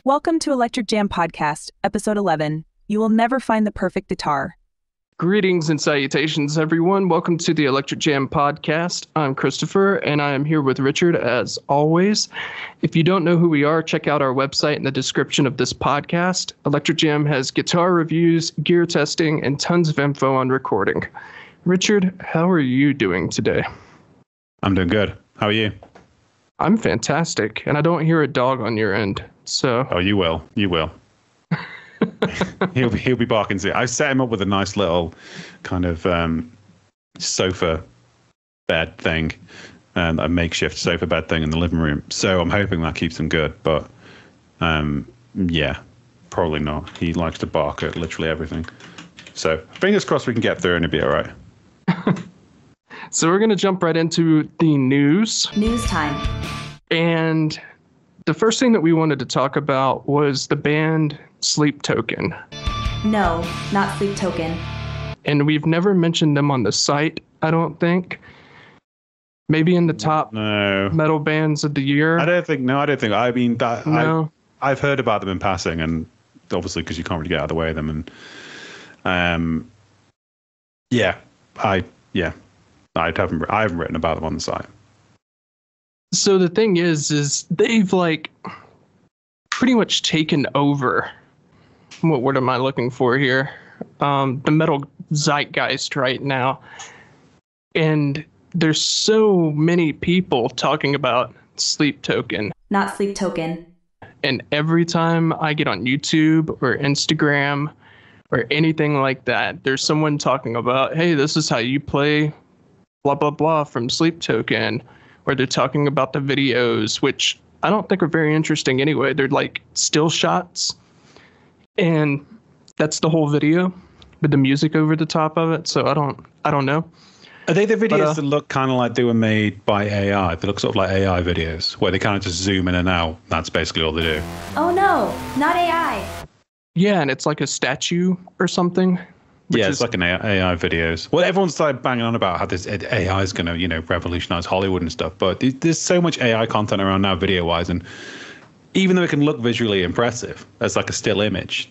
Welcome to Electric Jam Podcast, Episode 11. You will never find the perfect guitar. Greetings and salutations, everyone. Welcome to the Electric Jam Podcast. I'm Christopher, and I am here with Richard, as always. If you don't know who we are, check out our website in the description of this podcast. Electric Jam has guitar reviews, gear testing, and tons of info on recording. Richard, how are you doing today? I'm doing good. How are you? I'm fantastic, and I don't hear a dog on your end, so... Oh, you will. You will. he'll be barking soon. I set him up with a nice little kind of sofa bed thing, and a makeshift sofa bed thing in the living room. So I'm hoping that keeps him good. But yeah, probably not. He likes to bark at literally everything. So fingers crossed we can get through and it'll be all right. So we're going to jump right into the news. News time. And the first thing that we wanted to talk about was the band Sleep Token. No, not Sleep Token. And we've never mentioned them on the site, I don't think. Maybe in the top metal bands of the year. I don't think. I mean, no. I've heard about them in passing, and obviously because you can't really get out of the way of them. And I haven't written about them on the site. So the thing is they've like pretty much taken over. What word am I looking for here? The metal zeitgeist right now. And there's so many people talking about Sleep Token. Not Sleep Token. And every time I get on YouTube or Instagram or anything like that, there's someone talking about, hey, this is how you play blah, blah, blah from Sleep Token. Or they're talking about the videos, which I don't think are very interesting anyway. They're like still shots. And that's the whole video with the music over the top of it. So I don't know. Are they the videos that look kind of like they were made by AI? They look sort of like AI videos where they kind of just zoom in and out. That's basically all they do. Oh, no, not AI. Yeah, and it's like a statue or something. Yeah, it's like an AI videos. Well, everyone started banging on about how this AI is going to, revolutionize Hollywood and stuff. But there's so much AI content around now, video-wise, and even though it can look visually impressive as like a still image,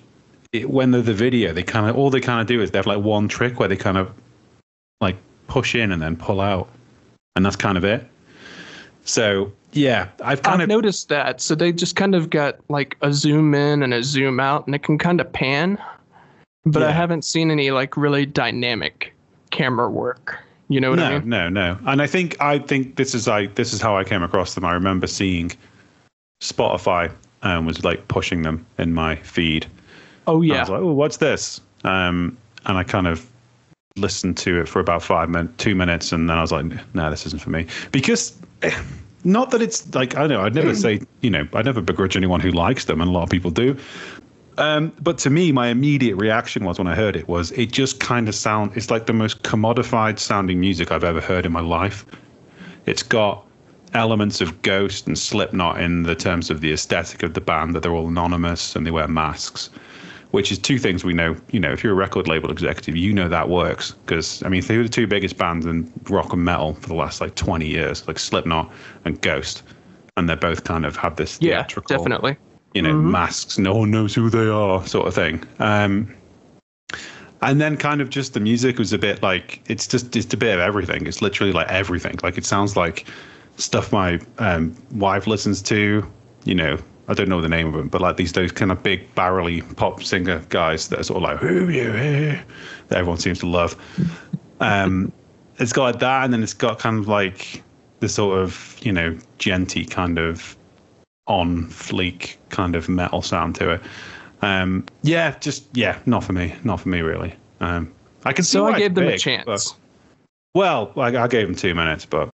when they're the video, all they kind of do is they have like one trick where they kind of like push in and then pull out, and that's kind of it. So yeah, I've noticed that. So they just kind of got like a zoom in and a zoom out, and it can kind of pan. But yeah. I haven't seen any like really dynamic camera work. You know what I mean? No. And I think this is how I came across them. I remember seeing Spotify was like pushing them in my feed. Oh yeah. I was like, oh, what's this? And I kind of listened to it for about 2 minutes, and then I was like, no, this isn't for me. Because not that it's like, I don't know, I'd never say, I'd never begrudge anyone who likes them, and a lot of people do. But to me, my immediate reaction was when I heard it was it just kind of it's like the most commodified sounding music I've ever heard in my life. It's got elements of Ghost and Slipknot in the terms of the aesthetic of the band, that they're all anonymous and they wear masks, which is two things we know. If you're a record label executive, that works. Because, I mean, they were the two biggest bands in rock and metal for the last like 20 years, like Slipknot and Ghost. And they both kind of have this theatrical... Yeah, definitely. Masks, no one knows who they are, sort of thing. And then kind of just the music was a bit like, it's a bit of everything. It's literally like everything. Like it sounds like stuff my wife listens to, I don't know the name of them, but like those kind of big barrely pop singer guys that are sort of like, ooh, yeah, that everyone seems to love. It's got like that, and then it's got kind of like the sort of, genty kind of on fleek kind of metal sound to it. Not for me really. I can see so why I gave them a chance. I gave them 2 minutes, but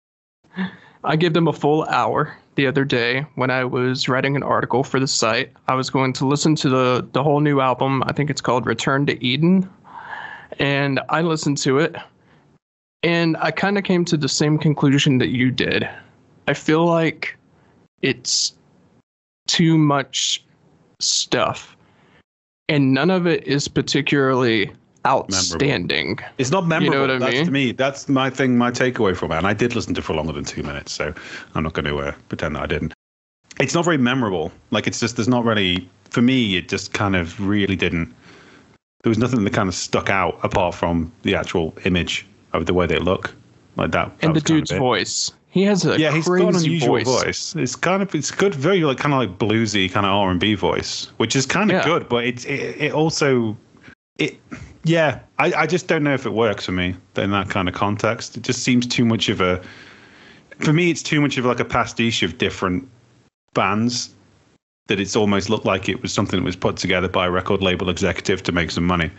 I gave them a full hour the other day when I was writing an article for the site. I was going to listen to the whole new album. I think it's called Return to Eden, and I listened to it, and I kind of came to the same conclusion that you did. I feel like it's too much stuff, and none of it is particularly outstanding. Memorable. It's not memorable. You know what I mean? To me, that's my thing, my takeaway from it. And I did listen to it for longer than 2 minutes, so I'm not going to pretend that I didn't. it's not very memorable. Like, it's just, there's not really, for me, it just kind of really didn't, there was nothing that kind of stuck out apart from the actual image of the way they look. Like that. And the was kind dude's of it. voice. He has a he's got an crazy unusual voice. It's good, very like kind of like bluesy kind of R&B voice, which is kind of good, but it also, I just don't know if it works for me in that kind of context. It just seems too much of a, for me, it's too much of like a pastiche of different bands that it's almost looked like it was something that was put together by a record label executive to make some money.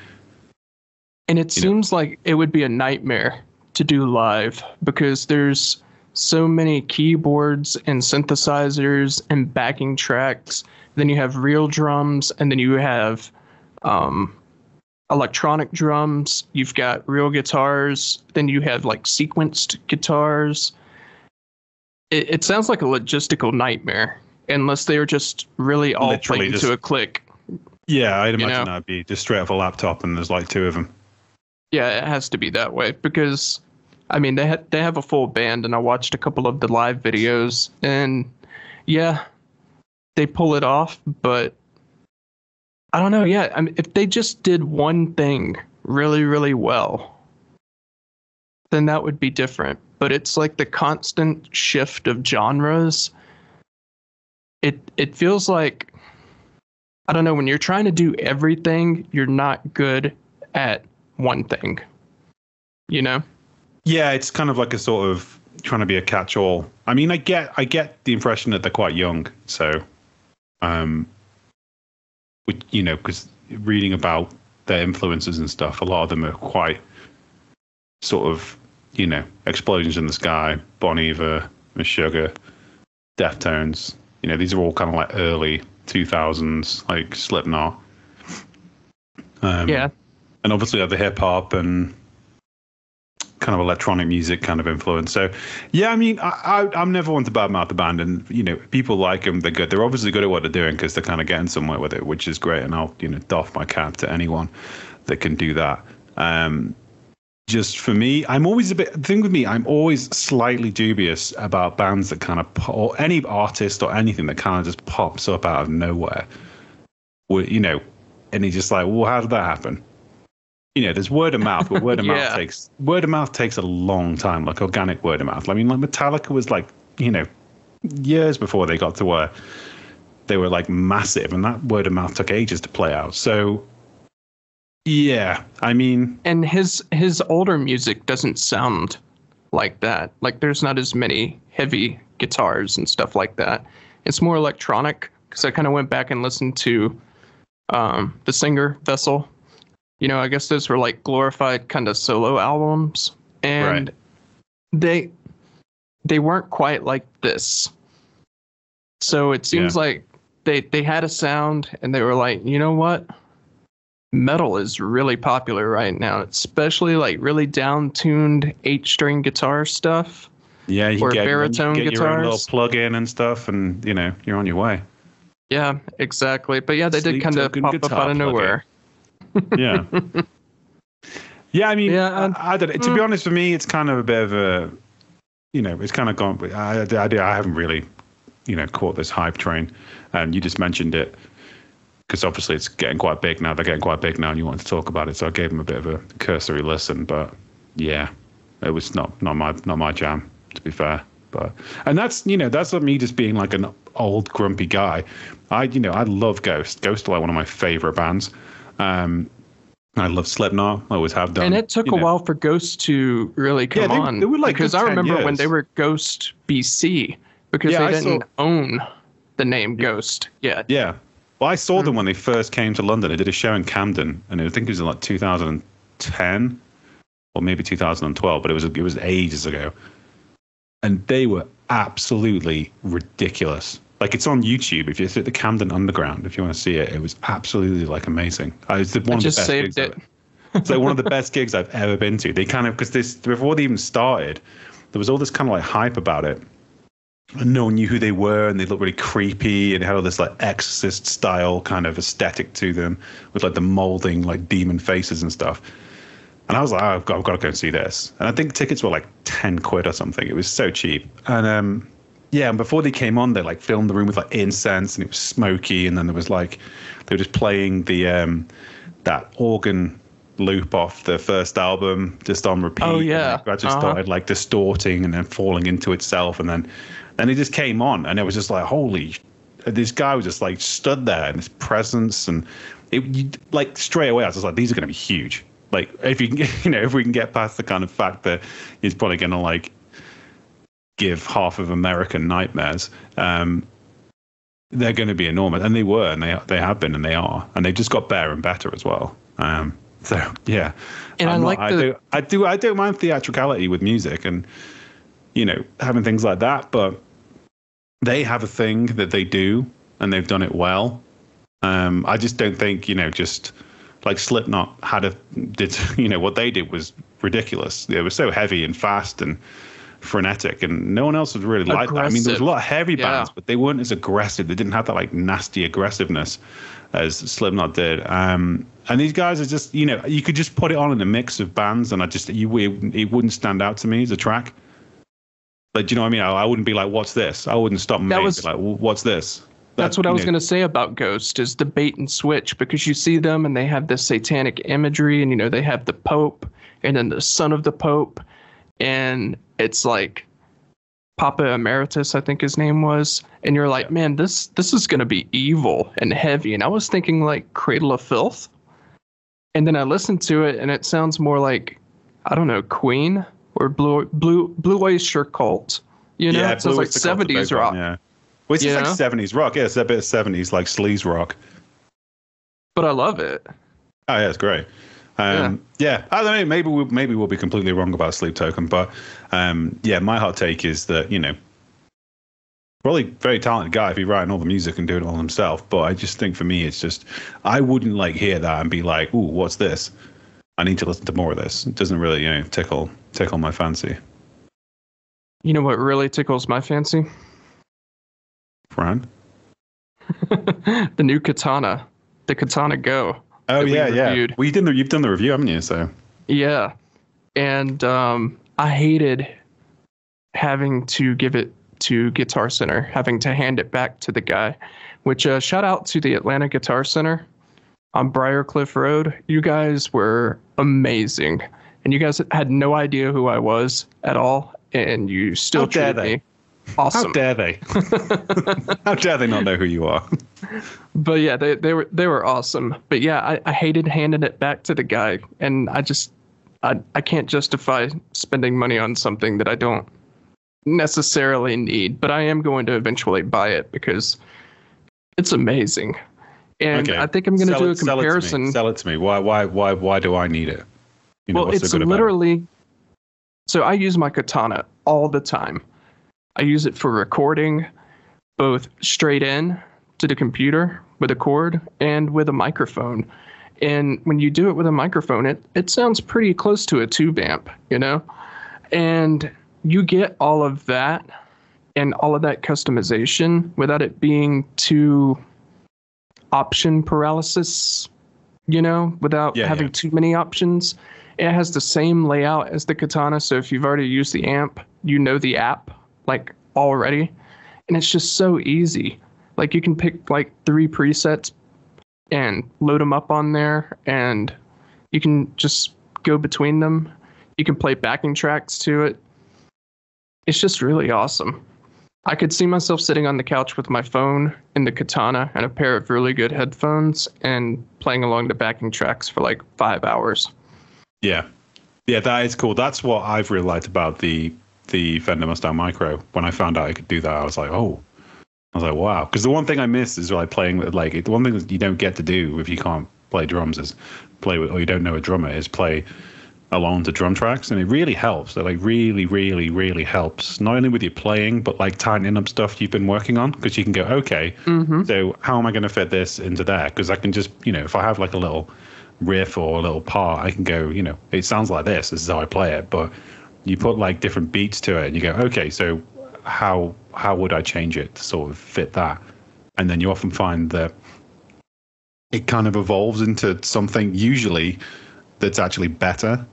And it seems like it would be a nightmare to do live because there's so many keyboards and synthesizers and backing tracks. Then you have real drums, and then you have electronic drums. You've got real guitars. Then you have like sequenced guitars. It sounds like a logistical nightmare, unless they were just really all Literally playing to a click. Yeah, I'd imagine that'd be just straight off a laptop, and there's like two of them. Yeah, it has to be that way because, I mean, they have a full band, and I watched a couple of the live videos, and yeah, they pull it off, but I don't know. Yeah, I mean, if they just did one thing really, really well, then that would be different. But it's like the constant shift of genres. It feels like, I don't know, when you're trying to do everything, you're not good at one thing, you know? Yeah, it's kind of like a sort of trying to be a catch-all. I mean, I get the impression that they're quite young, so, because reading about their influences and stuff, a lot of them are quite sort of, Explosions in the Sky, Bon Iver, Meshuggah, Deftones. These are all kind of like early 2000s, like Slipknot. Yeah. And obviously the hip hop and kind of electronic music kind of influence. So, yeah, I mean, I'm never one to badmouth the band, and people like them. They're good. They're obviously good at what they're doing because they're kind of getting somewhere with it, which is great. And I'll doff my cap to anyone that can do that. Just for me, I'm always the thing with me, I'm always slightly dubious about bands that kind of, or any artist or anything that kind of just pops up out of nowhere. And you're just like, well, how did that happen? There's word of mouth, but word of mouth takes a long time, like organic word of mouth. I mean, like Metallica was like, years before they got to where they were like massive, and that word of mouth took ages to play out. So, yeah, I mean, and his older music doesn't sound like that. Like, there's not as many heavy guitars and stuff like that. It's more electronic, because I kind of went back and listened to the singer Vessel. I guess those were like glorified kind of solo albums, and they weren't quite like this. So it seems like they had a sound, and they were like, you know what? Metal is really popular right now, especially like really down-tuned 8-string guitar stuff. Yeah, you or get baritone your guitars. Own little plug-in and stuff, and you're on your way. Yeah, exactly. But yeah, they did kind of pop up out of nowhere. Yeah. Yeah, I mean, I don't know. To be honest, for me, it's kind of a bit of a, it's kind of gone. I haven't really, caught this hype train. And you just mentioned it because obviously it's getting quite big now. They're getting quite big now, and you wanted to talk about it. So I gave them a bit of a cursory listen. But yeah, it was not my jam, to be fair. And that's not me just being like an old grumpy guy. I love Ghost. Ghost are like one of my favorite bands. I love Slipknot. I always have done. And it took a while for Ghost to really come on. They were like, because I remember when they were Ghost BC, because they didn't own the name Ghost yet. Yeah. Well, I saw them when they first came to London. They did a show in Camden, and I think it was in like 2010 or maybe 2012, but it was ages ago. And they were absolutely ridiculous. Like, it's on YouTube. If you hit the Camden Underground, if you want to see it, it was absolutely like amazing. It's one of the best gigs. It's like one of the best gigs I've ever been to. They kind of, because before they even started, there was all this kind of like hype about it. And no one knew who they were, and they looked really creepy, and they had all this like Exorcist style kind of aesthetic to them, with like the molding like demon faces and stuff. And I was like, I've got to go and see this. And I think tickets were like 10 quid or something. It was so cheap. And Yeah, and before they came on, they like filmed the room with like incense, and it was smoky, and then there was like they were just playing the that organ loop off the first album just on repeat. Oh yeah, and it just started like distorting and then falling into itself, and then it just came on, and it was just like holy. This guy was just like stood there in his presence, and like straight away I was just like, these are going to be huge. Like if you can, if we can get past the kind of fact that he's probably going to like give half of America nightmares, they're going to be enormous, and they were, and they have been, and they are, and they just got better and better as well. So yeah, and I don't mind theatricality with music, and having things like that, but they have a thing that they do, and they've done it well. I just don't think just like Slipknot did what they did was ridiculous. They were so heavy and fast and frenetic, and no one else was really like that. I mean, there was a lot of heavy bands, but they weren't as aggressive. They didn't have that like nasty aggressiveness as Slipknot did. And these guys are just you could just put it on in a mix of bands, and it wouldn't stand out to me as a track. Like, do you know what I mean? I wouldn't be like, what's this? I wouldn't stop and be like, what's this? That's what I was going to say about Ghost, is the bait and switch, because you see them and they have this satanic imagery, and they have the Pope and then the son of the Pope, and it's like Papa Emeritus, I think his name was, and you're like, man, this is going to be evil and heavy. And I was thinking like Cradle of Filth, and then I listened to it and it sounds more like, I don't know, Queen or Blue Oyster Cult. Yeah, it sounds like 70s rock. Yeah. Well, it's just like 70s rock. Yeah, it's a bit of 70s, like sleaze rock. But I love it. Oh, yeah, it's great. I don't know. Maybe we'll be completely wrong about Sleep Token, but my hot take is that probably very talented guy if he's writing all the music and doing it all himself. But I just think for me, it's just I wouldn't like hear that and be like, "Ooh, what's this? I need to listen to more of this." It doesn't really tickle my fancy. You know what really tickles my fancy? Fran? The new Katana, the Katana Go. Oh yeah. Well, you've done the review, haven't you? So yeah, and I hated having to give it to Guitar Center, having to hand it back to the guy. Which shout out to the Atlanta Guitar Center on Briarcliff Road. You guys were amazing, and you guys had no idea who I was at all, and you still treated me awesome. How dare they? How dare they not know who you are? But yeah, they were awesome. But yeah, I hated handing it back to the guy, and I can't justify spending money on something that I don't necessarily need, but I am going to eventually buy it because it's amazing. And okay. I think I'm going to do a comparison. Sell it to me. Why do I need it? Well, it's so literally. So I use my Katana all the time. I use it for recording, both straight in to the computer with a cord and with a microphone. And when you do it with a microphone, it sounds pretty close to a tube amp, and you get all of that and all of that customization without it being too option paralysis, without having too many options. It has the same layout as the Katana. So if you've already used the amp, the app like already, and it's just so easy. Like you can pick like 3 presets and load them up on there, and you can just go between them. You can play backing tracks to it. It's just really awesome. I could see myself sitting on the couch with my phone and the Katana and a pair of really good headphones and playing along the backing tracks for like 5 hours. Yeah, that is cool. That's what I've really liked about the Fender Mustang Micro. When I found out I could do that, I was like, wow. Because the one thing I miss is like playing with the one thing that you don't get to do if you can't play drums is play with, or you don't know a drummer, is play along to drum tracks, and it really helps. It like really, really, really helps. Not only with your playing, but like tightening up stuff you've been working on, because you can go, okay, so how am I going to fit this into there? Because I can just, if I have like a little riff or a little part, I can go, it sounds like this is how I play it. But you put like different beats to it, and you go, okay, so how would I change it to sort of fit that? And then you often find that it kind of evolves into something usually that's actually better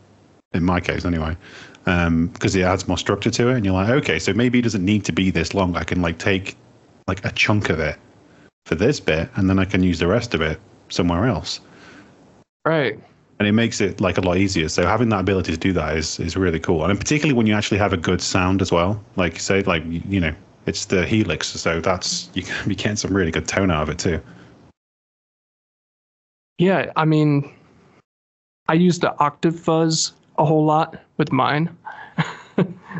in my case anyway, because it adds more structure to it. And you're like, okay, so maybe it doesn't need to be this long. I can like take like a chunk of it for this bit, and then I can use the rest of it somewhere else. Right. And it makes it like a lot easier. So having that ability to do that is really cool. And particularly when you actually have a good sound as well. Like say, like, you know, it's the Helix. So that's, you can be getting some really good tone out of it too. Yeah, I mean, I use the octave fuzz a whole lot with mine.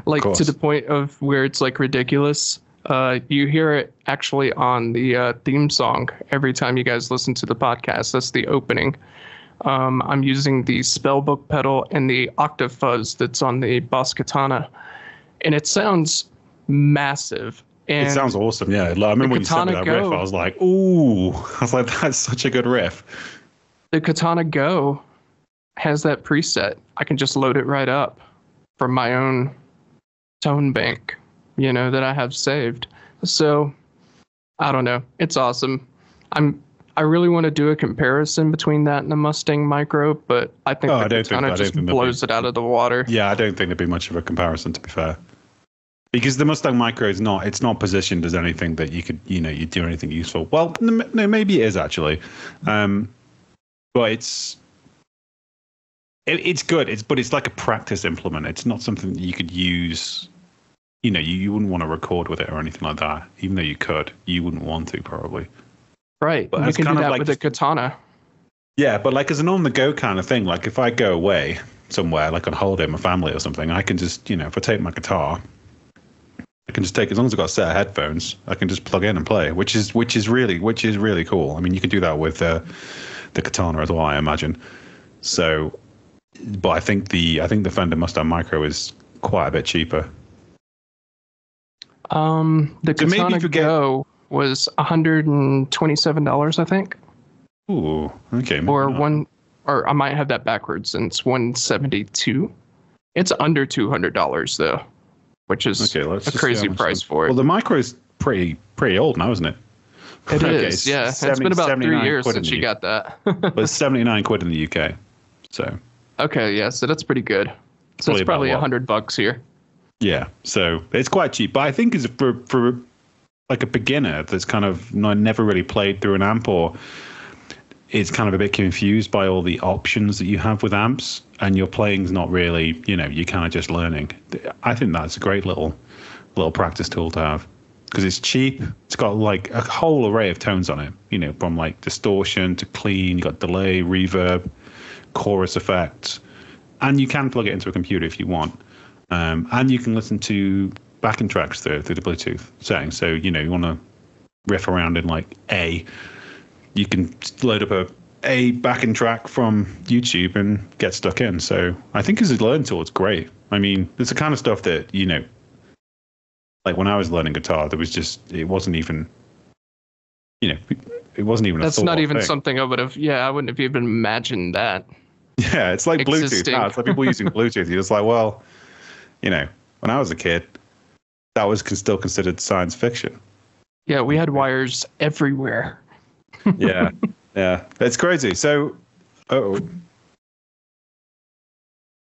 Like to the point of where it's like ridiculous. You hear it actually on the theme song every time you guys listen to the podcast. That's the opening. I'm using the spellbook pedal and the octave fuzz that's on the Boss Katana, and it sounds massive. And it sounds awesome. Yeah, I remember when you sent me that riff, I was like, "Ooh!" I was like, "That's such a good riff." The Katana Go has that preset. I can just load it right up from my own tone bank, you know, that I have saved. So I don't know. It's awesome. I really want to do a comparison between that and the Mustang Micro, but I think the Katana just blows it out of the water. Yeah, I don't think there'd be much of a comparison, to be fair, because the Mustang Micro is not positioned as anything that you could, you know, you do anything useful. Well, no, maybe it is actually, but it's good. But it's like a practice implement. It's not something that you could use. You know, you wouldn't want to record with it or anything like that. Even though you could, you wouldn't want to probably. Right, but you can do that like with a Katana. Yeah, but like as an on-the-go kind of thing, like if I go away somewhere, like on holiday with my family or something, I can just, you know, if I take my guitar, I can just take, as long as I've got a set of headphones, I can just plug in and play, which is really cool. I mean, you can do that with the Katana as well, I imagine. So, but I think the Fender Mustang Micro is quite a bit cheaper. The Katana Go was $127, I think. Ooh, okay. Or I might have that backwards, and it's $172. It's under $200 though, which is a crazy price for it. Well, the Micro is pretty old now, isn't it? It is, yeah. It's been about 3 years since you got that. But it's 79 quid in the UK. So. Okay, yeah. So that's pretty good. So it's probably $100 here. Yeah, so it's quite cheap, but I think is for like a beginner that's kind of never really played through an amp, or is kind of a bit confused by all the options that you have with amps, and your playing's not really, you know, you're kind of just learning. I think that's a great little practice tool to have, because it's cheap. It's got like a whole array of tones on it, you know, from like distortion to clean. You got delay, reverb, chorus effects, and you can plug it into a computer if you want. And you can listen to backing tracks through the Bluetooth settings. So, you know, you want to riff around in like A, you can load up a backing track from YouTube and get stuck in. So I think as a learning tool, it's great. I mean, it's the kind of stuff that, you know, like when I was learning guitar, it wasn't even, you know, it wasn't even That's not even something I wouldn't have even imagined that. Yeah, it's like Bluetooth now. It's like people using Bluetooth. You're just like, well, you know, when I was a kid, that was still considered science fiction. Yeah, we had wires everywhere. Yeah, it's crazy. So,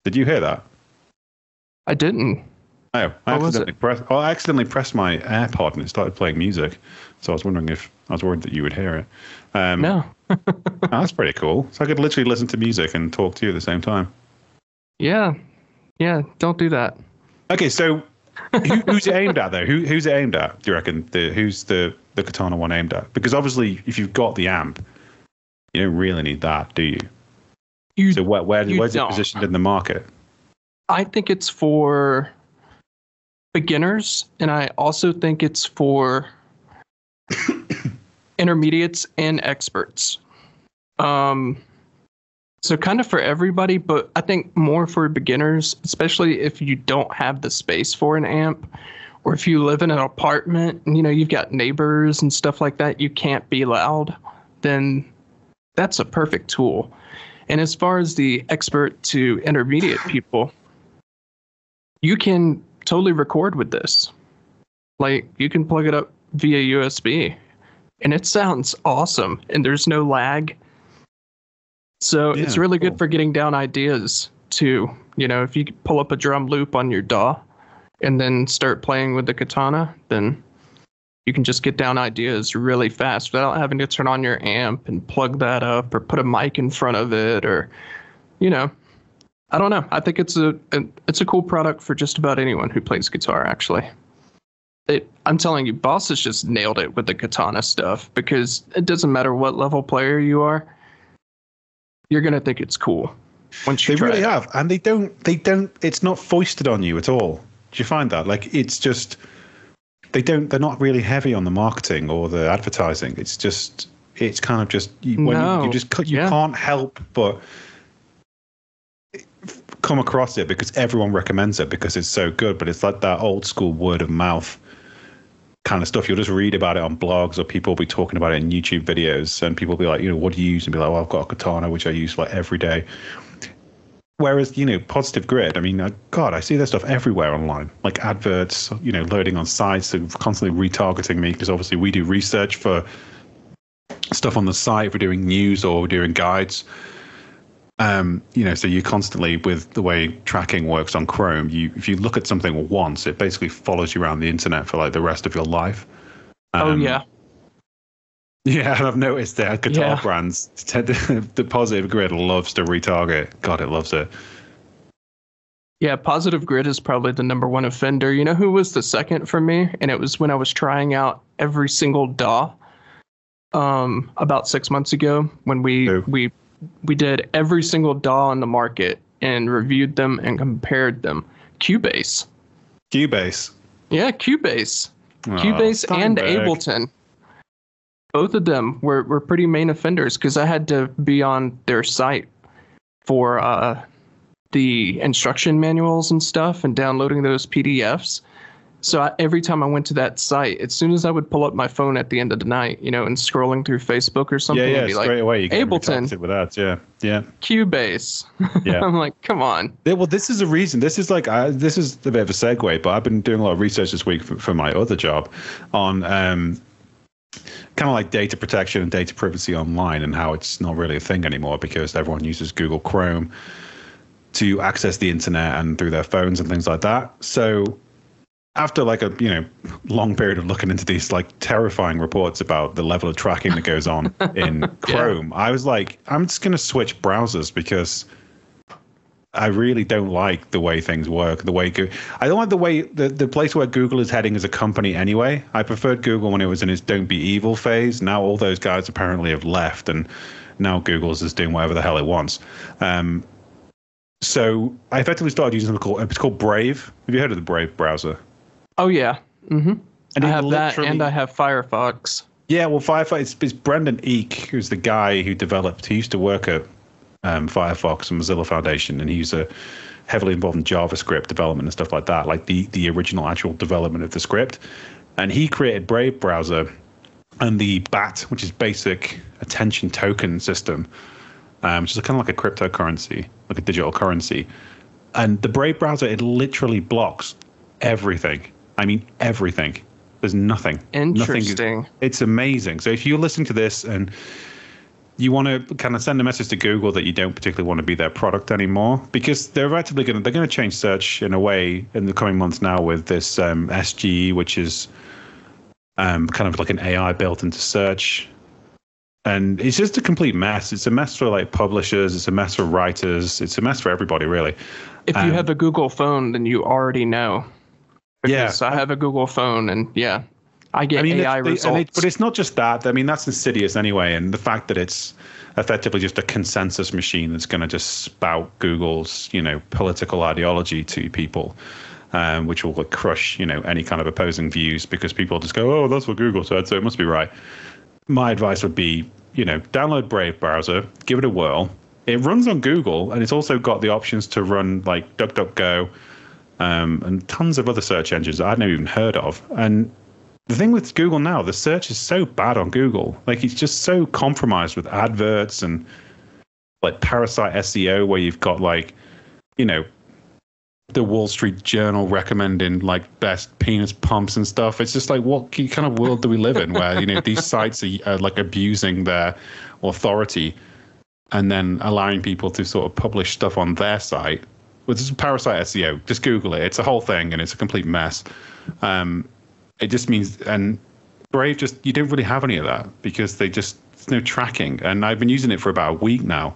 did you hear that? I didn't. Oh, I accidentally pressed my AirPod and it started playing music. So I was worried that you would hear it. No. That's pretty cool. So I could literally listen to music and talk to you at the same time. Yeah, don't do that. Okay, so who's it aimed at though? Who's it aimed at? Do you reckon? Who's the Katana one aimed at? Because obviously, if you've got the amp, you don't really need that, do you? So where's it positioned in the market? I think it's for beginners, and I also think it's for intermediates and experts. So kind of for everybody, but I think more for beginners, especially if you don't have the space for an amp, or if you live in an apartment and, you know, you've got neighbors and stuff like that, you can't be loud, then that's a perfect tool. And as far as the expert to intermediate people, you can totally record with this. Like, you can plug it up via USB and it sounds awesome and there's no lag. So it's really good for getting down ideas too. If you pull up a drum loop on your DAW and then start playing with the katana, then you can just get down ideas really fast without having to turn on your amp and plug that up or put a mic in front of it, or, I don't know. I think it's a cool product for just about anyone who plays guitar, actually. I'm telling you, Boss has just nailed it with the katana stuff, because it doesn't matter what level player you are, you're going to think it's cool once you try it. They really have. And they don't, it's not foisted on you at all. Do you find that? Like, it's just, they're not really heavy on the marketing or the advertising. It's kind of just, you can't help but come across it because everyone recommends it because it's so good. But it's like that old school word of mouth kind of stuff. You'll just read about it on blogs, or people will be talking about it in YouTube videos, and people will be like, what do you use? And be like, well, I've got a katana, which I use like every day. Whereas, Positive Grid, I mean, God, I see this stuff everywhere online, like adverts, loading on sites and constantly retargeting me, because obviously we do research for stuff on the site. We're doing news or we're doing guides. So you constantly, with the way tracking works on Chrome, if you look at something once, it basically follows you around the internet for like the rest of your life. Oh, yeah. Yeah, and I've noticed that guitar brands, the Positive Grid loves to retarget. God, it loves it. Yeah, Positive Grid is probably the number one offender. You know who was the second for me? And it was when I was trying out every single DAW about 6 months ago, when we did every single DAW on the market and reviewed them and compared them. Cubase. Yeah, Cubase. Cubase and Ableton. Both of them were pretty main offenders, because I had to be on their site for the instruction manuals and stuff and downloading those PDFs. So every time I went to that site, as soon as I would pull up my phone at the end of the night, and scrolling through Facebook or something, yeah, be straight like, away you get Ableton with ads, yeah. Cubase. Yeah. I'm like, come on. Yeah, well, this is a reason. This is this is a bit of a segue, but I've been doing a lot of research this week for my other job on kind of like data protection and data privacy online, and how it's not really a thing anymore because everyone uses Google Chrome to access the internet and through their phones and things like that. So after like a long period of looking into these like terrifying reports about the level of tracking that goes on in Chrome, I was like, I'm just going to switch browsers, because I really don't like the way things work. I don't like the way the place where Google is heading as a company anyway. I preferred Google when it was in its don't be evil phase. Now all those guys apparently have left, and now Google's just doing whatever the hell it wants. So I effectively started using it's called Brave. Have you heard of the Brave browser? Oh, yeah. Mm-hmm. And I have that, and I have Firefox. Yeah, well, Firefox, it's Brendan Eek, who's the guy who he used to work at Firefox and Mozilla Foundation, and he's heavily involved in JavaScript development and stuff like that, like the original actual development of the script. And he created Brave browser and the BAT, which is Basic Attention Token System, which is kind of like a cryptocurrency, like a digital currency. And the Brave browser, it literally blocks everything. I mean, everything. There's nothing. Interesting. It's amazing. So if you're listening to this and you want to kind of send a message to Google that you don't particularly want to be their product anymore, because they're effectively going to change search in a way in the coming months now with this SGE, which is kind of like an AI built into search. And it's just a complete mess. It's a mess for like publishers. It's a mess for writers. It's a mess for everybody, really. If you have a Google phone, then you already know. Because I have a Google phone, and I get AI results. But it's not just that. I mean, that's insidious anyway. And the fact that it's effectively just a consensus machine that's going to just spout Google's, political ideology to people, which will crush, any kind of opposing views, because people just go, oh, that's what Google said, so it must be right. My advice would be, download Brave browser, give it a whirl. It runs on Google, and it's also got the options to run like DuckDuckGo, and tons of other search engines that I'd never even heard of. And the thing with Google now, the search is so bad on Google. Like, it's just so compromised with adverts and like parasite SEO, where you've got like, the Wall Street Journal recommending like best penis pumps and stuff. It's just like, what kind of world do we live in where, these sites are like abusing their authority and then allowing people to sort of publish stuff on their site this is parasite SEO. Just Google it. It's a whole thing, and it's a complete mess. It just means, and Brave you don't really have any of that because there's no tracking. And I've been using it for about a week now.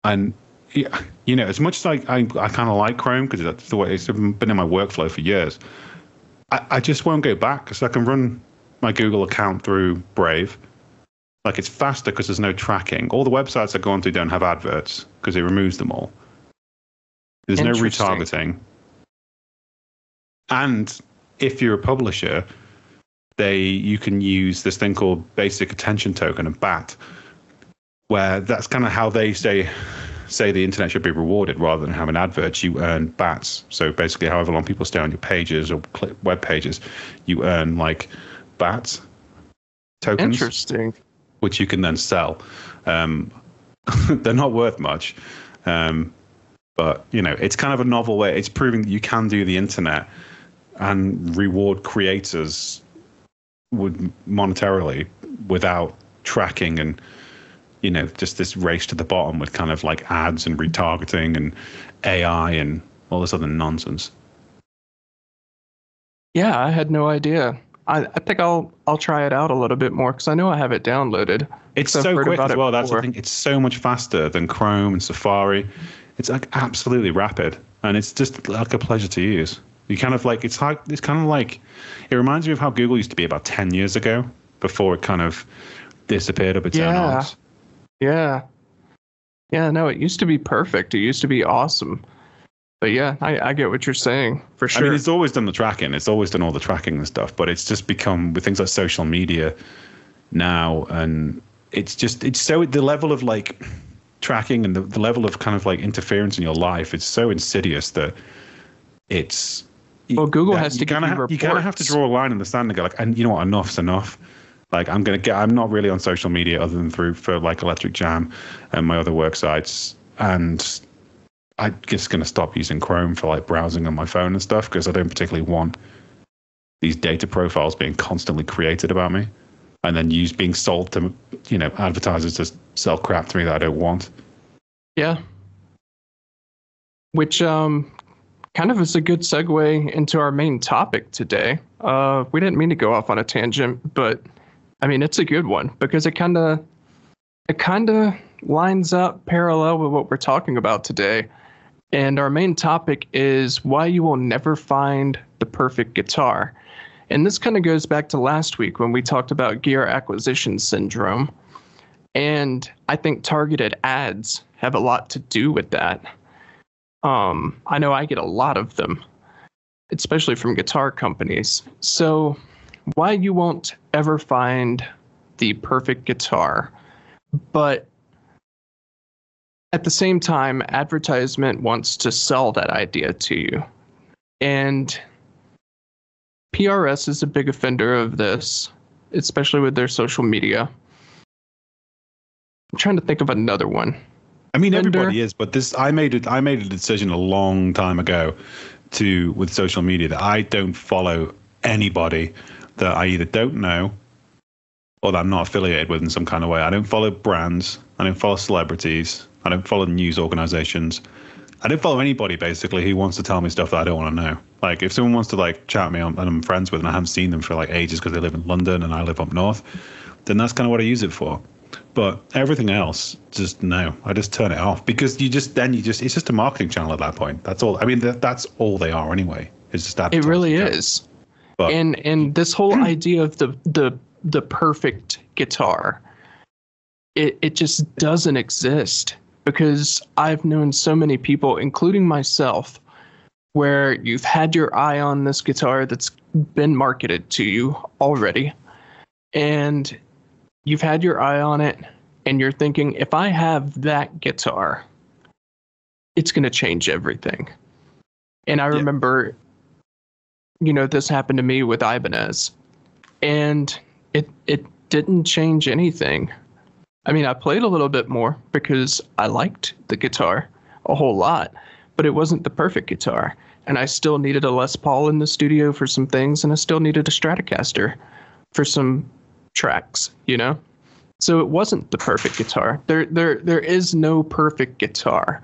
And, as much as I kind of like Chrome because that's the way it's been in my workflow for years, I just won't go back because I can run my Google account through Brave. Like, it's faster because there's no tracking. All the websites I go onto don't have adverts because it removes them all. There's no retargeting. And if you're a publisher, you can use this thing called basic attention token, a BAT, where that's kind of how they say the internet should be rewarded. Rather than having adverts, you earn BATs. So basically, however long people stay on your pages or web pages, you earn like BATs tokens. Interesting. Which you can then sell. They're not worth much. But, it's kind of a novel way. It's proving that you can do the internet and reward creators monetarily without tracking and, just this race to the bottom with kind of like ads and retargeting and AI and all this other nonsense. Yeah, I had no idea. I think I'll try it out a little bit more because I know I have it downloaded. It's so quick as well. That's the thing. It's so much faster than Chrome and Safari. It's like absolutely rapid, and it's just like a pleasure to use. You kind of like it's kind of like it reminds me of how Google used to be about 10 years ago before it kind of disappeared up its own arms. Yeah. No, it used to be perfect. It used to be awesome. But yeah, I get what you're saying for sure. I mean, it's always done the tracking. It's always done all the tracking and stuff. But it's just become with things like social media now, and it's so the level of like tracking and the level of kind of like interference in your life. It's so insidious that it's. Well, Google has to give you reports. You kind of have to draw a line in the sand and go like, and you know what, enough's enough. Like I'm not really on social media other than for like Electric Jam and my other work sites, and I'm just going to stop using Chrome for like browsing on my phone and stuff because I don't particularly want these data profiles being constantly created about me and then being sold to, advertisers to sell crap to me that I don't want. Yeah. Which kind of is a good segue into our main topic today. We didn't mean to go off on a tangent, but I mean, it's a good one because it kind of lines up parallel with what we're talking about today. And our main topic is why you will never find the perfect guitar. And this kind of goes back to last week when we talked about gear acquisition syndrome. And I think targeted ads have a lot to do with that. I know I get a lot of them, especially from guitar companies. So why you won't ever find the perfect guitar, but at the same time, advertisement wants to sell that idea to you. And PRS is a big offender of this, especially with their social media. I'm trying to think of another one. I mean, everybody is, but I made a decision a long time ago with social media that I don't follow anybody that I either don't know or that I'm not affiliated with in some kind of way. I don't follow brands. I don't follow celebrities. I don't follow news organizations. I don't follow anybody basically who wants to tell me stuff that I don't want to know. Like if someone wants to like chat me and I'm friends with and I haven't seen them for like ages because they live in London and I live up north, then that's kind of what I use it for. But everything else, just no. I just turn it off because it's just a marketing channel at that point. That's all. I mean, that's all they are anyway. It's just that. It really is. But, and this whole idea of the perfect guitar, it just doesn't exist. Because I've known so many people, including myself, where you've had your eye on this guitar that's been marketed to you already, and you've had your eye on it, and you're thinking, if I have that guitar, it's going to change everything. And I remember, this happened to me with Ibanez, and it didn't change anything. I mean, I played a little bit more because I liked the guitar a whole lot, but it wasn't the perfect guitar. And I still needed a Les Paul in the studio for some things, and I still needed a Stratocaster for some tracks, So it wasn't the perfect guitar. There is no perfect guitar.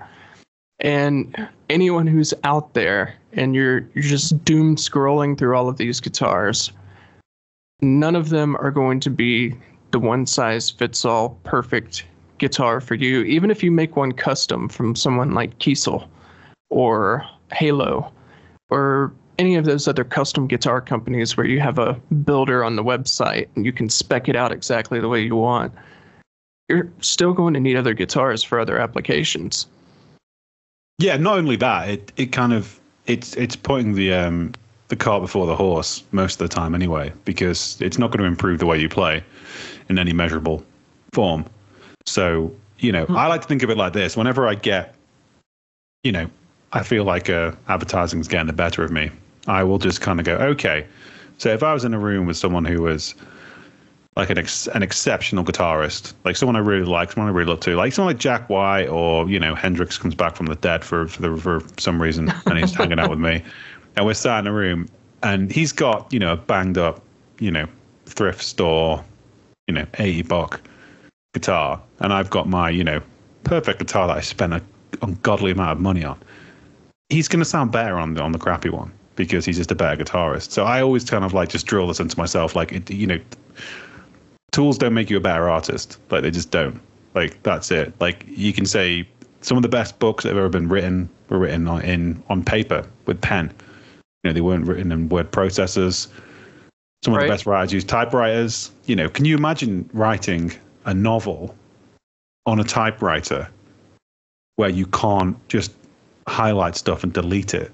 And anyone who's out there and you're just doom scrolling through all of these guitars, none of them are going to be the one size fits all perfect guitar for you. Even if you make one custom from someone like Kiesel or Halo or any of those other custom guitar companies where you have a builder on the website and you can spec it out exactly the way you want, you're still going to need other guitars for other applications. Yeah, not only that, it kind of it's putting the cart before the horse most of the time anyway, because it's not going to improve the way you play in any measurable form. So, I like to think of it like this. Whenever I get, I feel like advertising's getting the better of me, I will just kind of go, okay. So if I was in a room with someone who was like an exceptional guitarist, like someone I really like, someone I really look to, like someone like Jack White, or Hendrix comes back from the dead for some reason, and he's hanging out with me, and we're sat in a room, and he's got a banged up, thrift store, $80 guitar, and I've got my perfect guitar that I spent an ungodly amount of money on. He's going to sound better on the crappy one because he's just a better guitarist. So I always kind of like just drill this into myself, like tools don't make you a better artist. Like, they just don't. Like, that's it. Like, you can say some of the best books that have ever been written were written on paper with pen. They weren't written in word processors. Some of the best writers use typewriters. Can you imagine writing a novel on a typewriter where you can't just highlight stuff and delete it?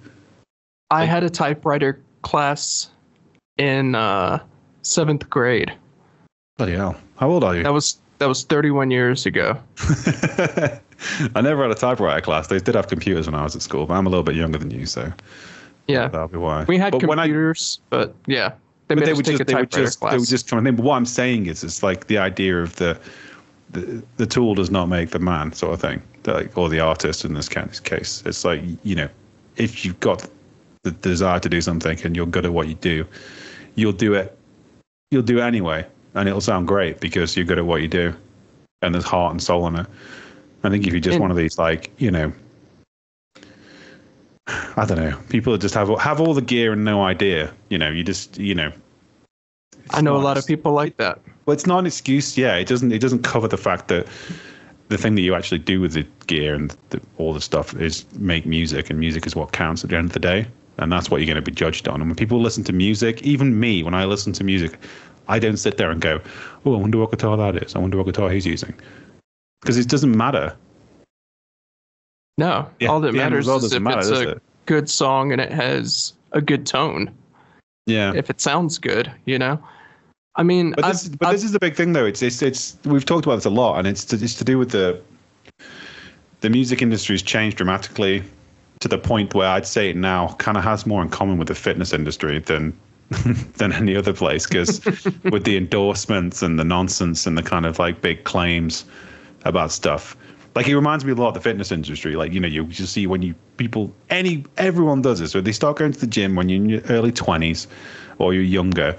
I had a typewriter class in 7th grade. Bloody hell. How old are you? That was 31 years ago. I never had a typewriter class. They did have computers when I was at school, but I'm a little bit younger than you, so yeah, that'll be why. We had computers, but yeah, they made us take a typewriter class. They would just come in. But what I'm saying is, it's like the idea of the tool does not make the man, sort of thing, or the artist in this case. It's like, if you've got the desire to do something and you're good at what you do, you'll do it anyway, and it'll sound great because you're good at what you do, and there's heart and soul in it. I think if you're just one of these, like, I don't know, people that just have all the gear and no idea, you just, I know a lot of people like that. Well, it's not an excuse. Yeah, it doesn't cover the fact that the thing that you actually do with the gear and all the stuff is make music, and music is what counts at the end of the day, and that's what you're going to be judged on. And when people listen to music, even me, when I listen to music, I don't sit there and go, oh, I wonder what guitar that is. I wonder what guitar he's using, because it doesn't matter. No, all that matters is if it's a good song and it has a good tone. Yeah, if it sounds good, I mean, but this is the big thing, though. It's we've talked about this a lot, and it's to do with the music industry's changed dramatically to the point where I'd say it now kind of has more in common with the fitness industry than any other place, because with the endorsements and the nonsense and the kind of like big claims about stuff. Like, it reminds me a lot of the fitness industry. Like, you just see when everyone does this. So they start going to the gym when you're in your early 20s or you're younger.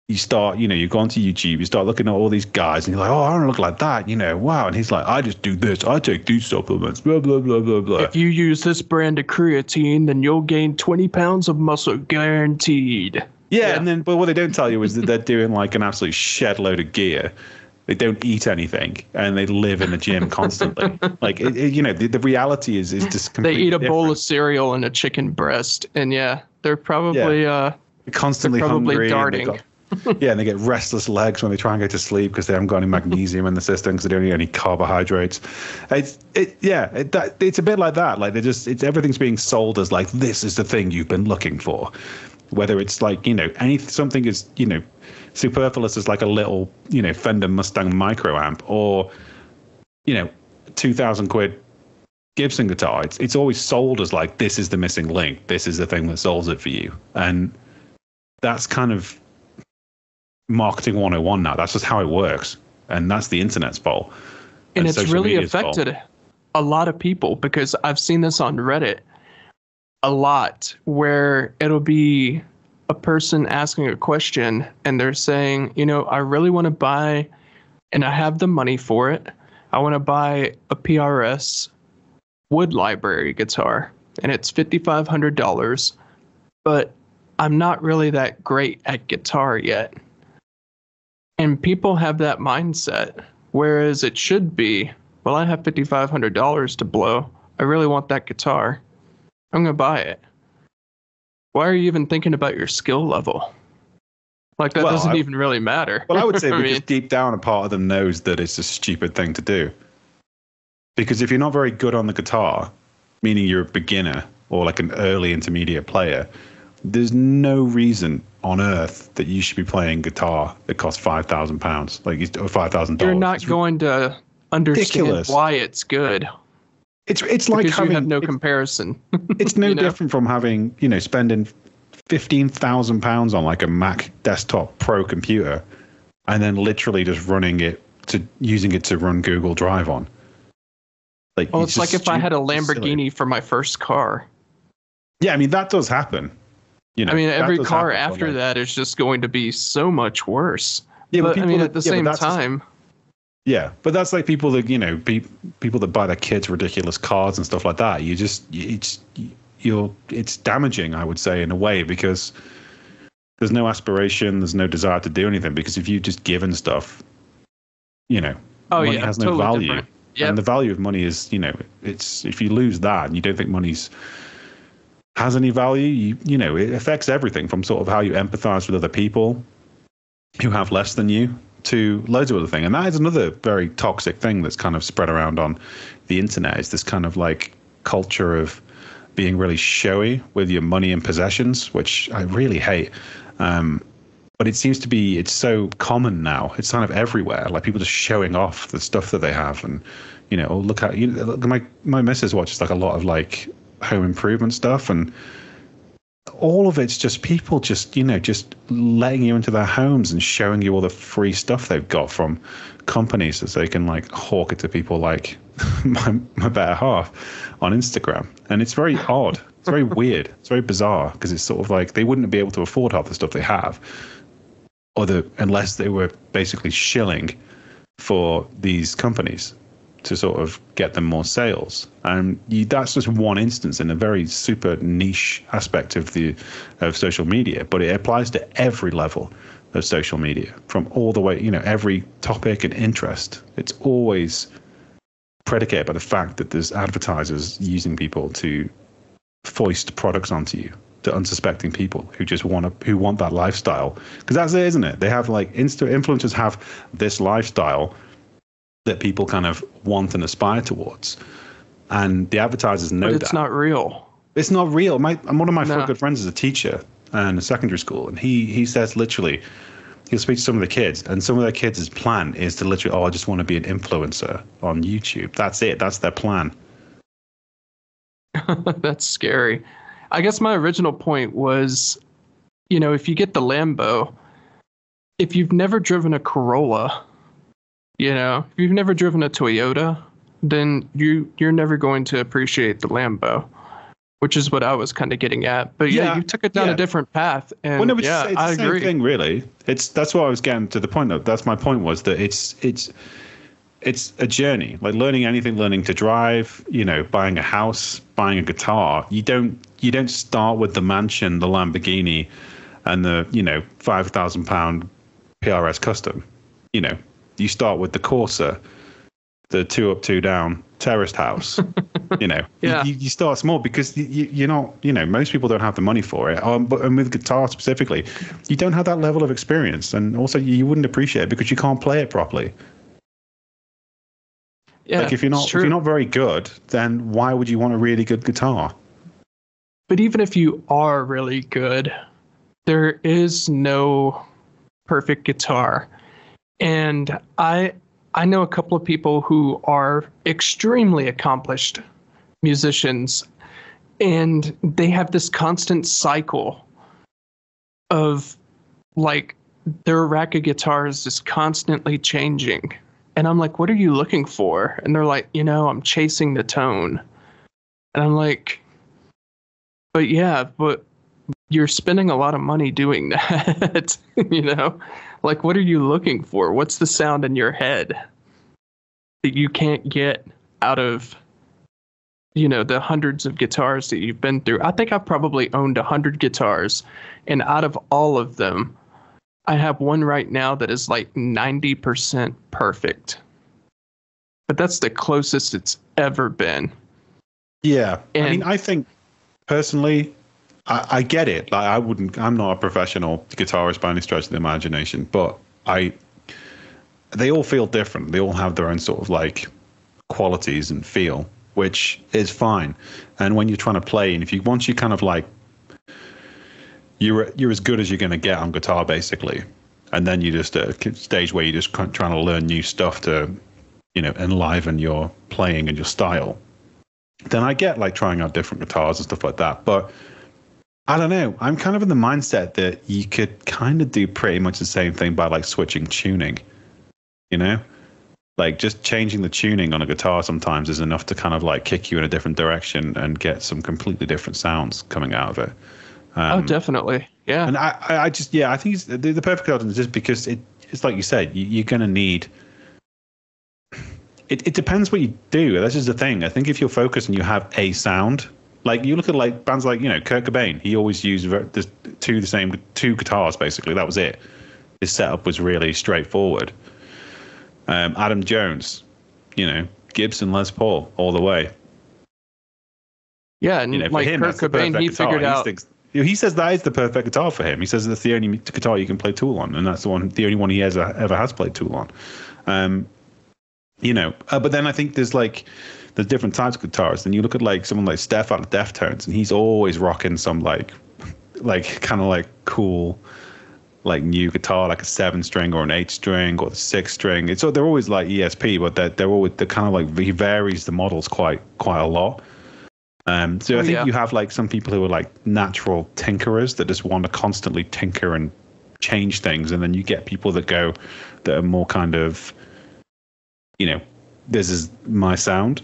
You start, you go onto YouTube, you start looking at all these guys, and you're like, oh, I don't look like that, wow. And he's like, I just do this, I take these supplements, blah, blah, blah, blah, blah. If you use this brand of creatine, then you'll gain 20 pounds of muscle, guaranteed. Yeah, and then, but what they don't tell you is that they're doing like an absolute shed load of gear. They don't eat anything, and they live in the gym constantly. Like, the reality is just completely They eat a different. bowl of cereal and a chicken breast, and they're probably constantly hungry, darting. And they get restless legs when they try and go to sleep because they haven't got any magnesium in the system because they don't eat any carbohydrates. It's a bit like that. Like, everything's being sold as like, this is the thing you've been looking for. Whether it's like, something is, superfluous as like a little, Fender Mustang micro amp, or, 2,000 quid Gibson guitar. It's always sold as like, this is the missing link. This is the thing that solves it for you. And that's kind of marketing 101 now. That's just how it works. And that's the internet's fault. And it's really affected a lot of people, because I've seen this on Reddit a lot, where it'll be a person asking a question and they're saying, I really want to buy, and I have the money for it, I want to buy a PRS wood library guitar, and it's $5,500, but I'm not really that great at guitar yet. And people have that mindset, whereas it should be, well, I have $5,500 to blow. I really want that guitar. I'm going to buy it. Why are you even thinking about your skill level? Like, that doesn't even really matter. Well, I would say because deep down, a part of them knows that it's a stupid thing to do. Because if you're not very good on the guitar, meaning you're a beginner or like an early intermediate player, there's no reason on earth that you should be playing guitar that costs £5,000, like, or $5,000. You're not going to understand ridiculous. Why it's good. It's like having, you have no comparison. It's no different from having, spending £15,000 on like a Mac desktop pro computer and then literally just using it to run Google Drive on. Like, well, it's like if I had a Lamborghini for my first car. Yeah, I mean, that does happen. Every car after that is just going to be so much worse. Yeah, but at the same time. Yeah, but that's like people that, people that buy their kids ridiculous cars and stuff like that. It's damaging, I would say, in a way, because there's no aspiration, there's no desire to do anything, because if you've just given stuff, money has no value. Different. Yep. And the value of money is, it's, if you lose that and you don't think has any value, it affects everything from sort of how you empathize with other people who have less than you to loads of other things. And that is another very toxic thing that's kind of spread around on the internet, is this kind of like culture of being really showy with your money and possessions, which I really hate. But it seems to be, it's so common now. It's kind of everywhere. Like, people just showing off the stuff that they have. And, look at, my missus watches like a lot of like home improvement stuff, and all of it's just people just letting you into their homes and showing you all the free stuff they've got from companies so they can like hawk it to people like my better half on Instagram. And it's very odd. It's very weird. It's very bizarre, because it's sort of like they wouldn't be able to afford half the stuff they have, unless they were basically shilling for these companies to sort of get them more sales. And that's just one instance in a very super niche aspect of social media, but it applies to every level of social media, from all the way, every topic and interest. It's always predicated by the fact that there's advertisers using people to foist products onto you, to unsuspecting people who want that lifestyle. Because that's it, isn't it? They have like influencers have this lifestyle that people kind of want and aspire towards, and the advertisers know that it's not real. It's not real. One of my good friends is a teacher in a secondary school, and he says literally, he'll speak to some of the kids, and some of their kids' plan is to literally, I just want to be an influencer on YouTube. That's it. That's their plan. That's scary. I guess my original point was, if you get the Lambo, if you've never driven a Corolla, if you've never driven a Toyota, then you're never going to appreciate the Lambo, which is what I was kind of getting at. But you took it down a different path, and it's the same thing, really. That's what I was getting to the point of. That's my point, was that it's a journey, like learning anything, learning to drive, buying a house, buying a guitar. You don't start with the mansion, the Lamborghini, and the £5,000 PRS Custom. You start with the Corsa, the 2 up, 2 down terraced house. You start small, because you're not, most people don't have the money for it. But with guitar specifically, you don't have that level of experience, and also you wouldn't appreciate it because you can't play it properly. Yeah, like if you're not very good, then why would you want a really good guitar? But even if you are really good, there is no perfect guitar. And I know a couple of people who are extremely accomplished musicians, and they have this constant cycle of like their rack of guitars is constantly changing. And I'm like, what are you looking for? And they're like, I'm chasing the tone. And I'm like, but you're spending a lot of money doing that, Like, what are you looking for? What's the sound in your head that you can't get out of, the hundreds of guitars that you've been through. I think I've probably owned 100 guitars, and out of all of them, I have one right now that is like 90% perfect. But that's the closest it's ever been. Yeah. And I mean, I think personally, I get it. Like, I'm not a professional guitarist by any stretch of the imagination, but they all feel different. They all have their own sort of like qualities and feel, which is fine. And when you're trying to play, and once you kind of like, you're as good as you're going to get on guitar, basically. And then you just at a stage where you're just trying to learn new stuff to, enliven your playing and your style. Then I get like trying out different guitars and stuff like that. But I don't know. I'm kind of in the mindset that you could kind of do pretty much the same thing by like switching tuning, like just changing the tuning on a guitar sometimes is enough to kind of like kick you in a different direction and get some completely different sounds coming out of it. Oh, definitely. Yeah. And I just, I think it's the perfect audience just because it's like you said, you're going to need, it depends what you do. This is the thing. I think if you're focused and you have a sound, like you look at like bands like, Kurt Cobain, he always used two guitars, basically. That was it. His setup was really straightforward. Adam Jones, Gibson Les Paul all the way. Yeah, and for him, Kurt Cobain, he figured out. He says that is the perfect guitar for him. He says that's the only guitar you can play Tool on, and that's the only one he ever has played Tool on. But then I think there's different types of guitarists, and you look at like someone like Steph out of Deftones, and he's always rocking some like kind of like cool, like new guitar, like a 7-string or an 8-string or the 6-string. They're always like ESP, but they're kind of like, he varies the models quite a lot. So I think you have like some people who are like natural tinkerers that just want to constantly tinker and change things, and then you get people that are more kind of, this is my sound.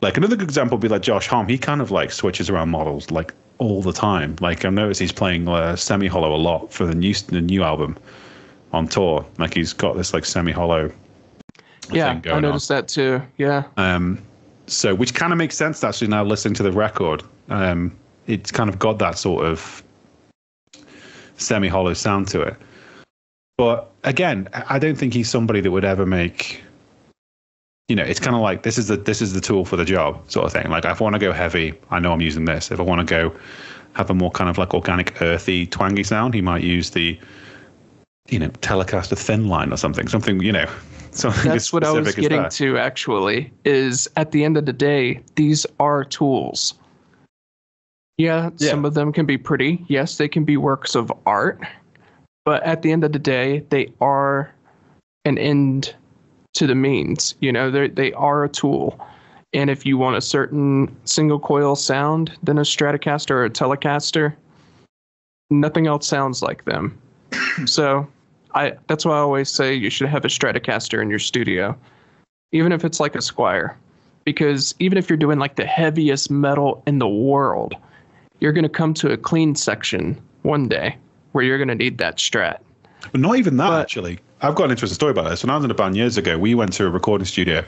Like another good example would be like Josh Homme. He kind of like switches around models like all the time. Like I've noticed he's playing semi-hollow a lot for the new album on tour. Like he's got this like semi-hollow thing going I noticed that too. Yeah. So which kind of makes sense actually now listening to the record. It's kind of got that sort of semi-hollow sound to it. But again, I don't think he's somebody that would ever make, it's kind of like this is the tool for the job sort of thing. Like if I want to go heavy, I know I'm using this. If I want to go have a more kind of like organic, earthy, twangy sound, he might use the Telecaster thin line or something. Something. That's what I was getting to, actually, is at the end of the day, these are tools. Yeah, some of them can be pretty. Yes, they can be works of art. But at the end of the day, they are an end to the means. They are a tool. And if you want a certain single coil sound, then a Stratocaster or a Telecaster, nothing else sounds like them. So that's why I always say you should have a Stratocaster in your studio, even if it's like a Squier, because even if you're doing like the heaviest metal in the world, you're going to come to a clean section one day where you're going to need that Strat. But not even that, actually. I've got an interesting story about this. When I was in a band years ago, we went to a recording studio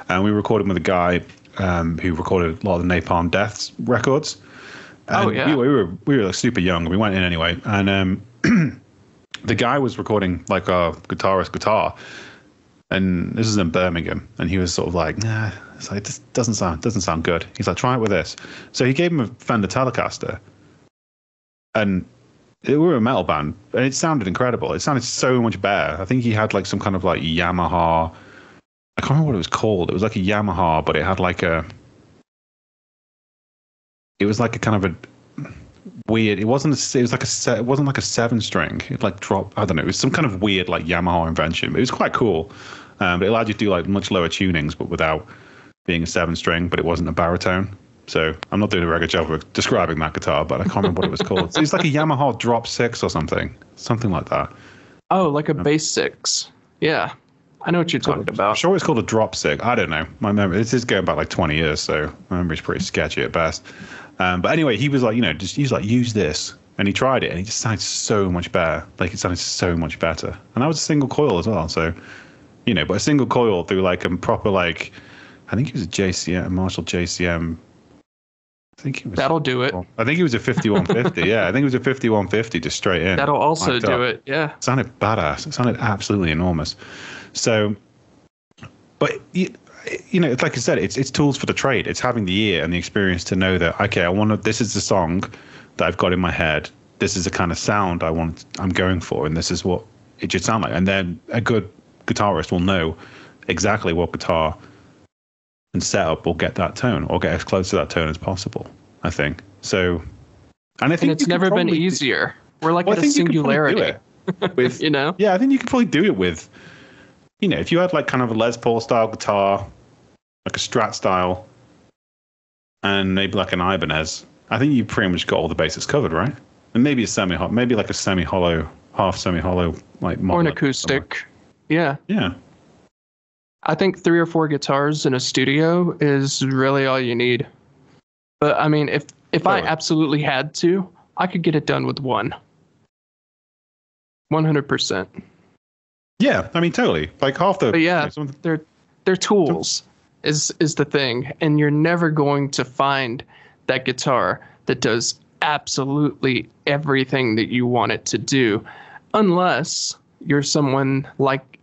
and we recorded with a guy who recorded a lot of the Napalm Death's records. And we were like super young. We went in anyway, and the guy was recording like a guitarist guitar, and this is in Birmingham, and he was sort of like, nah, it's like, this doesn't sound good. He's like, try it with this. So he gave him a Fender Telecaster, and we were a metal band, and it sounded incredible. It sounded so much better. I think he had like some kind of like Yamaha, I can't remember what it was called. It was like a Yamaha, but it had like it was like a kind of a weird. It wasn't like a 7-string. It like dropped. I don't know. It was some kind of weird like Yamaha invention. But it was quite cool. But it allowed you to do like much lower tunings, but without being a 7-string. But it wasn't a baritone. So I'm not doing a very good job of describing that guitar, but I can't remember what it was called. So it's like a Yamaha Drop 6 or something like that. Oh, like a bass 6. Yeah, I know what you're talking about. I'm sure it's called a Drop 6. I don't know. My memory. This is going back like 20 years, so my memory's pretty sketchy at best. But anyway, he was like, he's like, use this. And he tried it, and it just sounded so much better. Like, it sounded so much better. And that was a single coil as well. So, but a single coil through like a proper, like, I think it was a JCM, Marshall JCM I think it was. That'll do it. I think it was a 5150. Yeah, I think it was a 5150 just straight in. That'll also mic'd do up. it. Yeah. It sounded badass. It sounded absolutely enormous. So, but it's like I said, it's tools for the trade. It's having the ear and the experience to know that, okay, this is the song that I've got in my head. This is the kind of sound I'm going for, and this is what it should sound like. And then a good guitarist will know exactly what guitar and setup will get that tone, or get as close to that tone as possible, I think. So, and I think it's never been easier. We're like at a singularity. With, Yeah, I think you could probably do it with, if you had like kind of a Les Paul style guitar, like a Strat style, and maybe like an Ibanez, I think you pretty much got all the bases covered, right? And maybe maybe like a semi-hollow, half semi-hollow, like or an acoustic. Yeah. Yeah. I think 3 or 4 guitars in a studio is really all you need. But I mean, if I absolutely had to, I could get it done with one. 100%. Yeah, I mean, totally. Like half the. But yeah, they're tools is the thing, and you're never going to find that guitar that does absolutely everything that you want it to do, unless you're someone like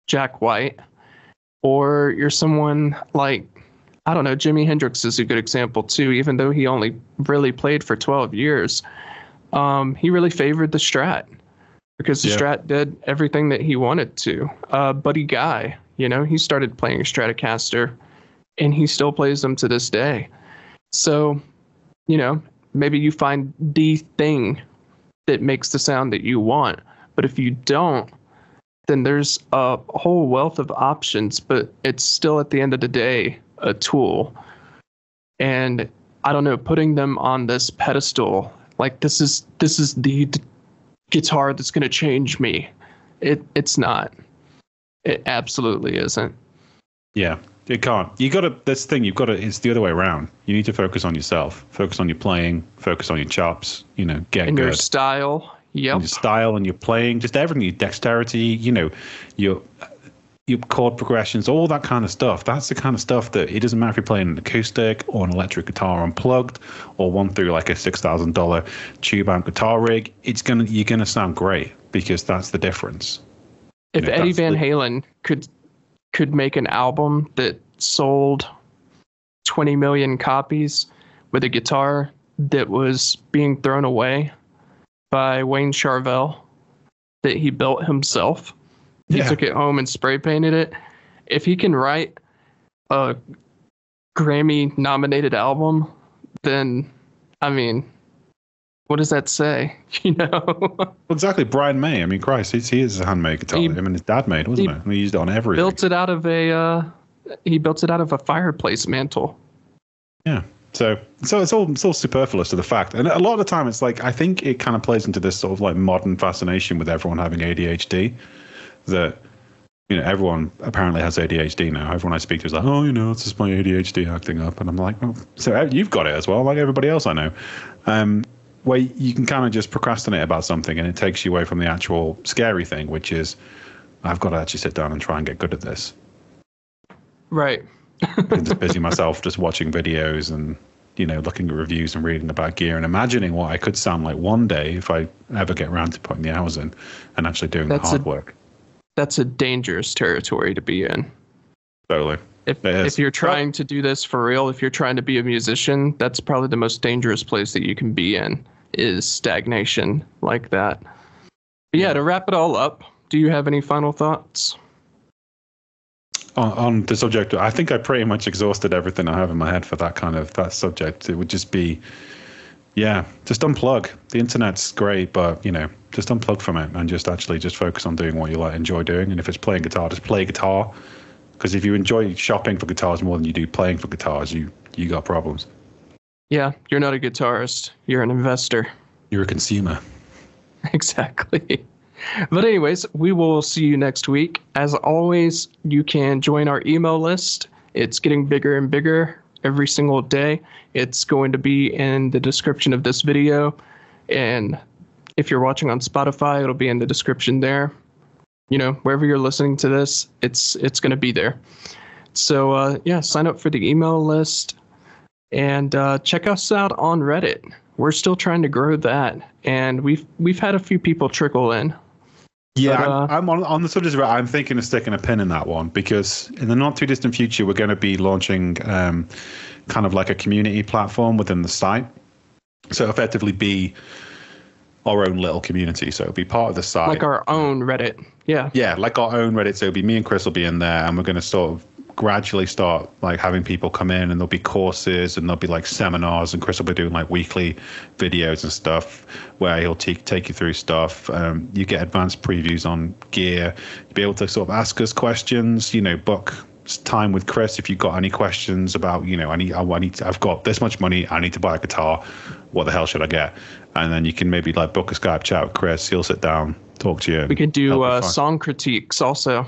Jack White, or you're someone like, I don't know, Jimi Hendrix is a good example too, even though he only really played for 12 years. He really favored the Strat because the Strat did everything that he wanted to. Buddy Guy, he started playing Stratocaster and he still plays them to this day. So, maybe you find the thing that makes the sound that you want. But if you don't, then there's a whole wealth of options, but it's still at the end of the day a tool. And I don't know, putting them on this pedestal, like this is the guitar that's going to change me. It's not. It absolutely isn't. Yeah, it can't. It's the other way around. You need to focus on yourself, focus on your playing, focus on your chops, get and good. Your style. Yep. And your style and your playing, just everything, your dexterity, your chord progressions, all that kind of stuff. That's the kind of stuff that it doesn't matter if you're playing an acoustic or an electric guitar unplugged or one through like a $6,000 tube amp guitar rig. You're gonna sound great because that's the difference. If Eddie Van Halen could make an album that sold 20 million copies with a guitar that was being thrown away by Wayne Charvel that he built himself. He took it home and spray painted it. If he can write a Grammy nominated album, then I mean, what does that say? Well, exactly. Brian May. I mean, Christ, he is a handmade guitar. His dad made, wasn't it? And he used it on everything. He built it out of a fireplace mantle. Yeah. So it's all superfluous to the fact. And a lot of the time it's like, I think it kind of plays into this sort of like modern fascination with everyone having ADHD, that, everyone apparently has ADHD now. Everyone I speak to is like, oh, it's just my ADHD acting up. And I'm like, oh, so you've got it as well, like everybody else I know. Where you can kind of just procrastinate about something and it takes you away from the actual scary thing, which is, I've got to actually sit down and try and get good at this. Right. And just busy myself just watching videos and looking at reviews and reading about gear and imagining what I could sound like one day if I ever get around to putting the hours in and actually doing the hard work. That's a dangerous territory to be in. Totally. If you're trying to do this for real, if you're trying to be a musician, that's probably the most dangerous place that you can be in, is stagnation like that. But yeah, to wrap it all up, do you have any final thoughts? On the subject, I think I pretty much exhausted everything I have in my head for that subject. It would just be, just unplug. The internet's great, but just unplug from it and just focus on doing what you enjoy doing. And if it's playing guitar, just play guitar. Because if you enjoy shopping for guitars more than you do playing for guitars, you got problems. Yeah, you're not a guitarist. You're an investor. You're a consumer. Exactly. But anyways, we will see you next week. As always, you can join our email list. It's getting bigger and bigger every single day. It's going to be in the description of this video. And if you're watching on Spotify, it'll be in the description there. Wherever you're listening to this, it's going to be there. So, sign up for the email list. And check us out on Reddit. We're still trying to grow that, and we've had a few people trickle in. Yeah, but, I'm on the subject of it. I'm thinking of sticking a pin in that one because in the not too distant future, we're going to be launching kind of like a community platform within the site. So effectively be our own little community. So it'll be part of the site. Like our own Reddit. Yeah. Yeah, like our own Reddit. So it'll be me and Chris will be in there, and we're going to sort of gradually start like having people come in, and there'll be courses and there'll be like seminars, and Chris will be doing like weekly videos and stuff where he'll take you through stuff. You get advanced previews on gear. You'll be able to sort of ask us questions, book time with Chris if you've got any questions about, I've got this much money, I need to buy a guitar, what the hell should I get? And then you can maybe like book a Skype chat with Chris. He'll sit down, talk to you. We can do song critiques also.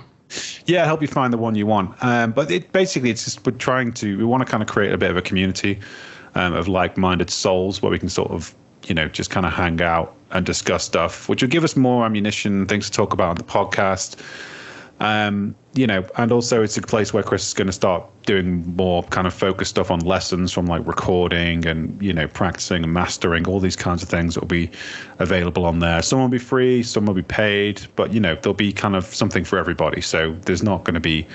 Yeah, help you find the one you want. But it's just we want to kind of create a bit of a community of like-minded souls where we can sort of, just kind of hang out and discuss stuff, which will give us more ammunition, things to talk about on the podcast. And also it's a place where Chris is going to start doing more kind of focused stuff on lessons from like recording and, practicing and mastering, all these kinds of things that will be available on there. Some will be free, some will be paid, but, there'll be kind of something for everybody. So there's not going to be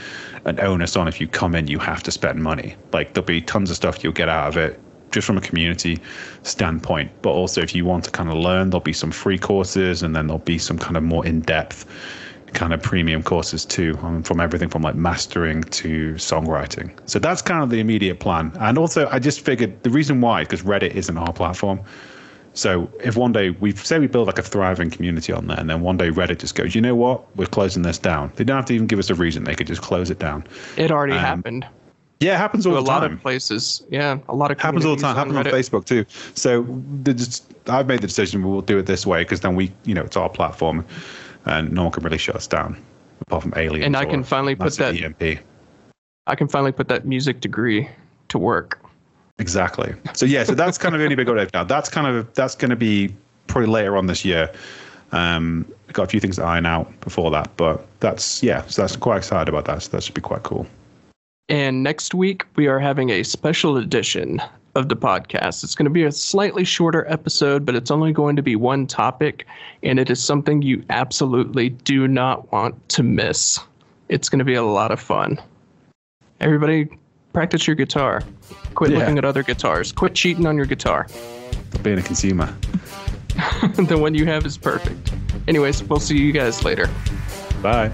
an onus on if you come in, you have to spend money. Like there'll be tons of stuff you'll get out of it just from a community standpoint. But also if you want to kind of learn, there'll be some free courses, and then there'll be some kind of more in-depth kind of premium courses too, from everything from like mastering to songwriting. So that's kind of the immediate plan. And also I just figured the reason why is because Reddit isn't our platform. So if one day we build like a thriving community on there, and then one day Reddit just goes, you know what, we're closing this down. They don't have to even give us a reason. They could just close it down. It already happened. Yeah, it happens all the time. A lot of places. Yeah, a lot of happens all the time. Happens on Facebook too. So I've made the decision we'll do it this way because then it's our platform. And no one can really shut us down, apart from aliens. And I can finally put that EMP. I can finally put that music degree to work. Exactly. So so that's kind of the only big update now. That's going to be probably later on this year. I've got a few things to iron out before that, but so that's quite excited about that. So that should be quite cool. And next week we are having a special edition of the podcast. It's going to be a slightly shorter episode, but it's only going to be one topic, and it is something you absolutely do not want to miss. It's going to be a lot of fun. Everybody, practice your guitar. Quit looking at other guitars. Quit cheating on your guitar. Being a consumer. The one you have is perfect. Anyways, we'll see you guys later. Bye.